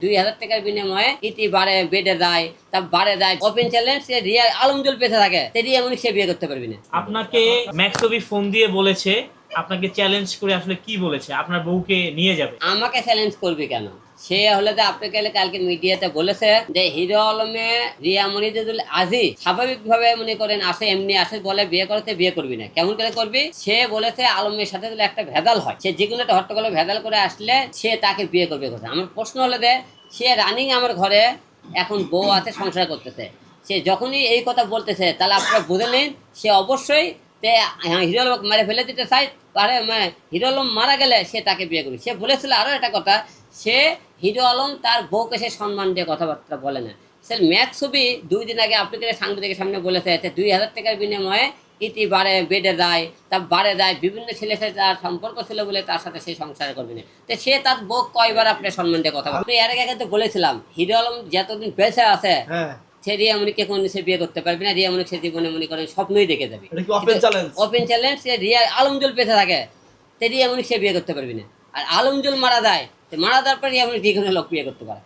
2000 টাকার বিনিময়ে ইতি বাড়ে বেডে দেয়, তা বাড়ে দেয় ওপেন চ্যালেঞ্জ, সে রিয়া আলমজুল পেতে থাকে, সে রিয়া মনিক সে বিয়ে করতে পারবি না। আপনাকে ম্যাক্সবি ফোন দিয়ে বলেছে, আপনাকে চ্যালেঞ্জ করে আসলে কি বলেছে, আপনার বউকে নিয়ে যাবে? আমাকে চ্যালেঞ্জ করবি কেন? সে হলে যে আপনাকে কালকে মিডিয়াতে বলেছে যে হিরো আলমে রিয়া মনিরুল আজই স্বাভাবিক ভাবে মনে করেন আসে, এমনি আসে বলে বিয়ে করতে, বিয়ে করবি না। কেমন করে করবি? সে বলেছে আলমের সাথে যদি একটা ভেদাল হয়, সে যে কোনো একটা হট্টগোলে ভেদাল করে আসলে সে তাকে বিয়ে করবে কথা। আমার প্রশ্ন হলো যে সে রানিং আমার ঘরে এখন বউ আছে, সংসার করতেছে, সে যখনই এই কথা বলতেছে তাহলে আপনারা বুঝে নিন সে অবশ্যই হিরো আলম মেরে ফেলে দিতে চাই। আরে হিরো আলম মারা গেলে সে তাকে বিয়ে করবে। সে বলেছিল আরও একটা কথা, সে হিরো আলম তার বউকে সে সম্মান দিয়ে কথাবার্তা বলে না। সে ম্যাচ ছবি 2 দিন আগে আপনাদের সাংবাদিকের সামনে বলেছে 2000 টাকার বিনিময়ে ইতি বাড়ে বেডে দেয়, তা বাড়ে দেয়, বিভিন্ন ছেলে সাথে তার সম্পর্ক ছিল বলে তার সাথে সে সংসার করবে না। তো সে তার বউ কয়বার আপনার সম্মান দিয়ে কথা বলে? আপনি এর আগে কিন্তু বলেছিলাম হিরো আলম যতদিন বেঁচে আছে সে রিয়া মনিকে কোন সে বিয়ে করতে পারবে না। রিয়া মনিক সে জীবনে মনে করেন স্বপ্নই দেখে যাবে। ওপেন চ্যালেঞ্জ, সে রিয়া আলমজুল পেতে থাকে, সে রিয়া মনিক সে বিয়ে করতে পারবি না। আর আলমজুল মারা যায়, মারা যাওয়ার পর রিয়া মনিক যে কোনো লোক বিয়ে করতে পারে।